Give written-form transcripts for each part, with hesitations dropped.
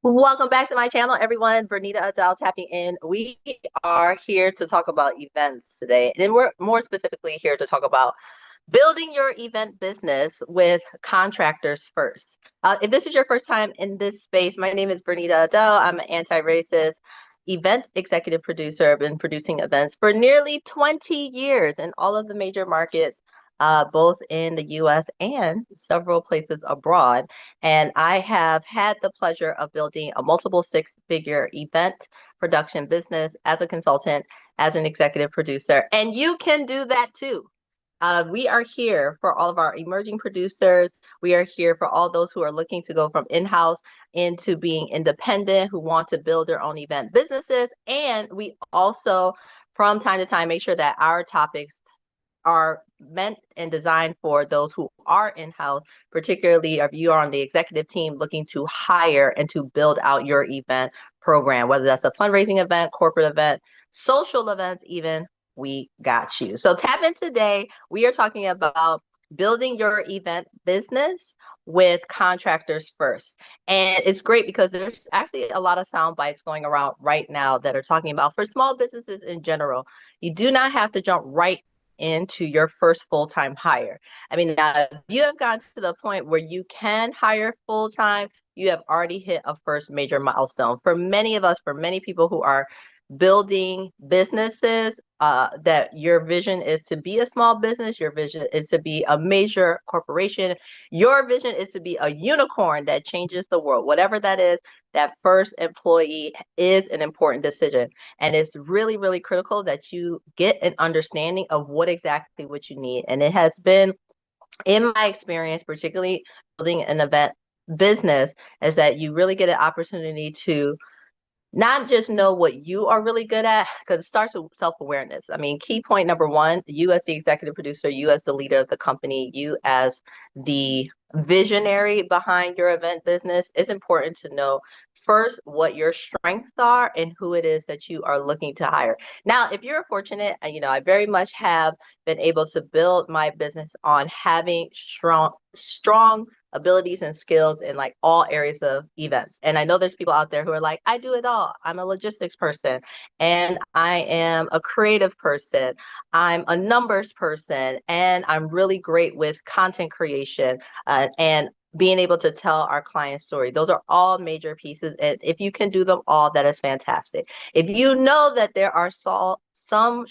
Welcome back to my channel, everyone. Verneda Adele tapping in. We are here to talk about events today, and we're more specifically here to talk about building your event business with contractors first. If this is your first time in this space, my name is Verneda Adele. I'm an anti-racist event executive producer. I've been producing events for nearly 20 years in all of the major markets, both in the US and several places abroad. And I have had the pleasure of building a multiple six-figure event production business as a consultant, as an executive producer. And you can do that too. We are here for all of our emerging producers. We are here for all those who are looking to go from in-house into being independent, who want to build their own event businesses. And we also, from time to time, make sure that our topics are meant and designed for those who are in-house, particularly if you are on the executive team looking to hire and to build out your event program, whether that's a fundraising event, corporate event, social events, even, we got you. So tap in today. We are talking about building your event business with contractors first. And it's great because there's actually a lot of sound bites going around right now that are talking about for small businesses in general. You do not have to jump right into your first full-time hire. I mean, now, if you have gotten to the point where you can hire full-time, you have already hit a first major milestone. For many of us, for many people who are building businesses, that your vision is to be a small business, your vision is to be a major corporation, your vision is to be a unicorn that changes the world. Whatever that is, that first employee is an important decision. And it's really, really critical that you get an understanding of what exactly what you need. And it has been, in my experience, particularly building an event business, is that you really get an opportunity to not just know what you are really good at, because it starts with self-awareness. I mean, key point number one, you as the executive producer, you as the leader of the company, you as the visionary behind your event business, it's important to know first what your strengths are and who it is that you are looking to hire. Now, if you're fortunate, I very much have been able to build my business on having strong abilities and skills in like all areas of events. And I know there's people out there who are like, I do it all. I'm a logistics person and I am a creative person. I'm a numbers person and I'm really great with content creation and being able to tell our client story. Those are all major pieces. And if you can do them all, that is fantastic. If you know that there are some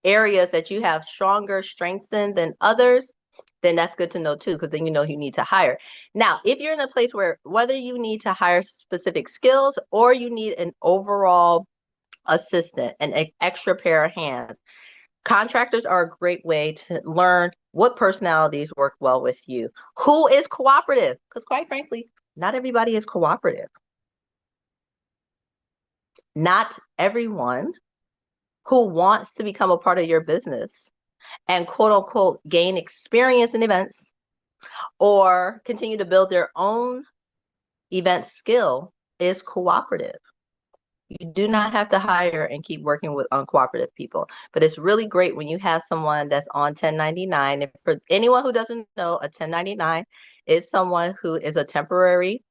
areas that you have stronger strengths in than others, then that's good to know too, because then you know you need to hire. Now, if you're in a place where whether you need to hire specific skills or you need an overall assistant, an extra pair of hands, contractors are a great way to learn what personalities work well with you. Who is cooperative? Because quite frankly, not everybody is cooperative. Not everyone who wants to become a part of your business and quote unquote gain experience in events or continue to build their own event skill is cooperative. You do not have to hire and keep working with uncooperative people, but it's really great when you have someone that's on 1099. And for anyone who doesn't know, a 1099 is someone who is a temporary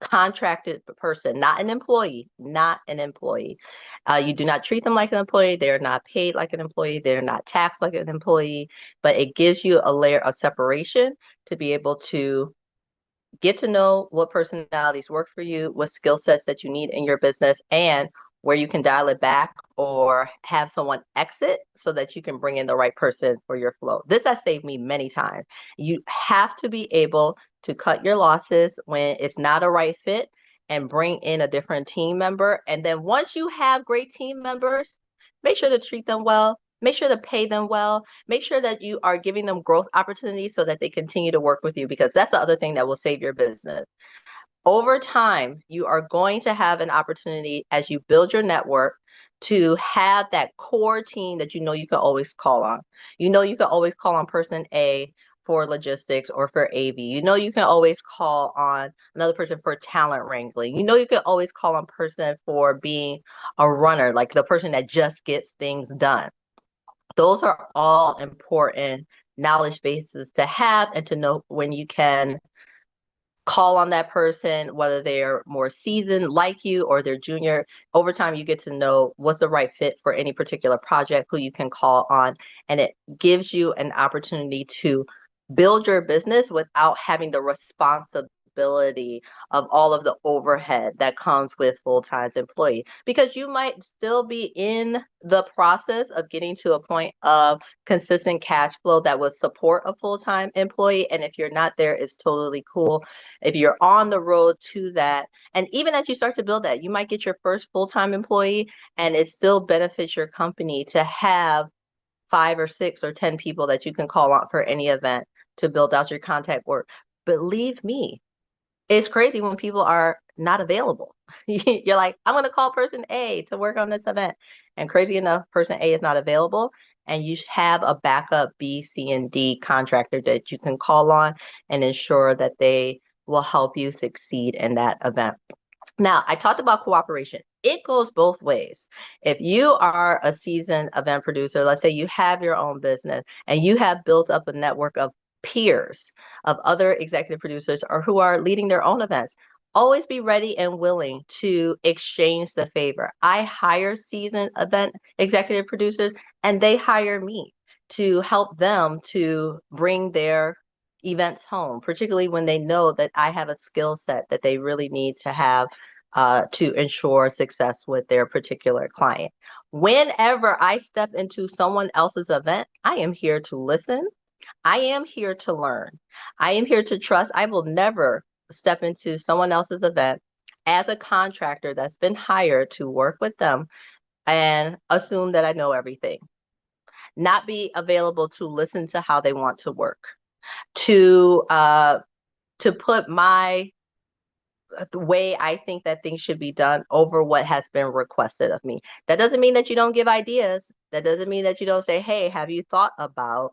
contracted person, not an employee, not an employee. You do not treat them like an employee. They're not paid like an employee. They're not taxed like an employee, but it gives you a layer of separation to be able to get to know what personalities work for you, what skill sets that you need in your business, and where you can dial it back or have someone exit so that you can bring in the right person for your flow. This has saved me many times. You have to be able to cut your losses when it's not a right fit and bring in a different team member. And then once you have great team members, make sure to treat them well. Make sure to pay them well. Make sure that you are giving them growth opportunities so that they continue to work with you, because that's the other thing that will save your business. Over time, you are going to have an opportunity as you build your network to have that core team that you know you can always call on. You know you can always call on person A for logistics or for AV. You know you can always call on another person for talent wrangling. You know you can always call on person for being a runner, like the person that just gets things done. Those are all important knowledge bases to have and to know when you can call on that person, whether they're more seasoned like you or they're junior. Over time, you get to know what's the right fit for any particular project, who you can call on, and it gives you an opportunity to build your business without having the responsibility of all of the overhead that comes with full-time employee, because you might still be in the process of getting to a point of consistent cash flow that would support a full-time employee. And if you're not there, it's totally cool. If you're on the road to that, and even as you start to build that, you might get your first full-time employee, and it still benefits your company to have 5 or 6 or 10 people that you can call on for any event to build out your contact work. Believe me, it's crazy when people are not available. You're like, I'm going to call person A to work on this event. And crazy enough, person A is not available. And you have a backup B, C, and D contractor that you can call on and ensure that they will help you succeed in that event. Now, I talked about cooperation. It goes both ways. If you are a seasoned event producer, let's say you have your own business and you have built up a network of peers, of other executive producers or who are leading their own events, always be ready and willing to exchange the favor. I hire seasoned event executive producers and they hire me to help them to bring their events home, particularly when they know that I have a skill set that they really need to have to ensure success with their particular client. Whenever I step into someone else's event, I am here to listen. I am here to learn. I am here to trust. I will never step into someone else's event as a contractor that's been hired to work with them and assume that I know everything. Not be available to listen to how they want to work, to put the way I think that things should be done over what has been requested of me. That doesn't mean that you don't give ideas. That doesn't mean that you don't say, hey, have you thought about,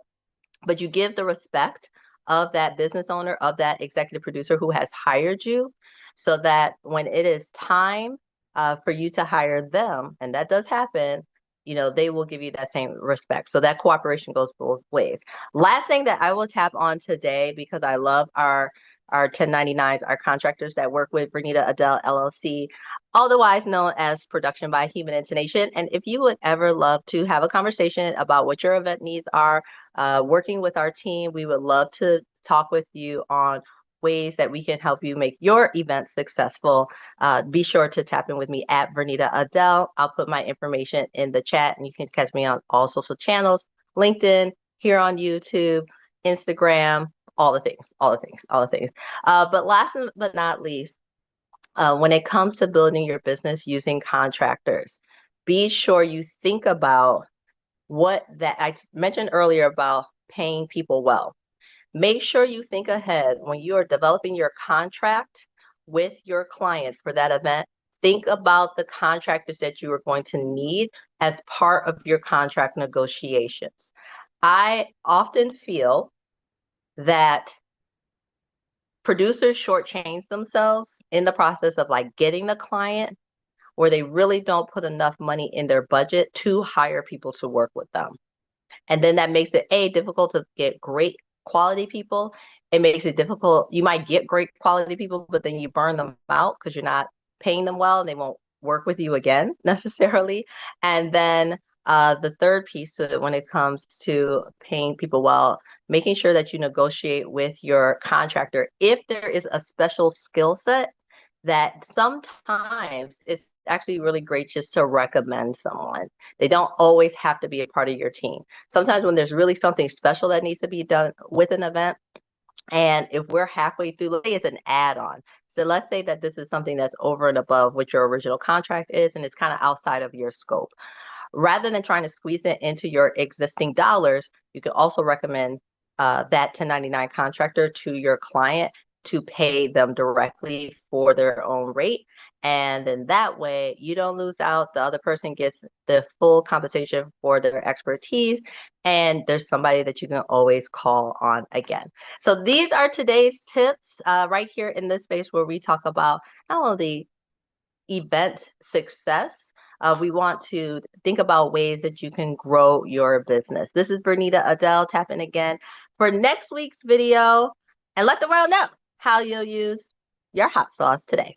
but you give the respect of that business owner, of that executive producer who has hired you, so that when it is time for you to hire them, and that does happen, they will give you that same respect. So that cooperation goes both ways. Last thing that I will tap on today, because I love our 1099s, our contractors that work with Verneda Adele LLC, otherwise known as Production by Human Intonation. And if you would ever love to have a conversation about what your event needs are, working with our team, we would love to talk with you on ways that we can help you make your event successful. Be sure to tap in with me at Verneda Adele. I'll put my information in the chat, and you can catch me on all social channels, LinkedIn, here on YouTube, Instagram, all the things, all the things, all the things. But last but not least, when it comes to building your business using contractors, be sure you think about what that I mentioned earlier about paying people well. Make sure you think ahead when you are developing your contract with your client for that event. Think about the contractors that you are going to need as part of your contract negotiations. I often feel that producers shortchange themselves in the process of like getting the client, where they really don't put enough money in their budget to hire people to work with them. And then that makes it difficult to get great quality people. It makes it difficult. You might get great quality people, but then you burn them out because you're not paying them well, and they won't work with you again necessarily. And then the third piece to it, when it comes to paying people well, making sure that you negotiate with your contractor if there is a special skill set that sometimes it's actually really great just to recommend someone. They don't always have to be a part of your team. Sometimes when there's really something special that needs to be done with an event, and if we're halfway through, let's say it's an add-on. So let's say that this is something that's over and above what your original contract is, and it's kind of outside of your scope. Rather than trying to squeeze it into your existing dollars, you could also recommend that 1099 contractor to your client to pay them directly for their own rate. And then that way you don't lose out. The other person gets the full compensation for their expertise, and there's somebody that you can always call on again. So these are today's tips right here in this space where we talk about not only event success, we want to think about ways that you can grow your business. This is Verneda Adele. Tap in again for next week's video and let the world know how you'll use your hot sauce today.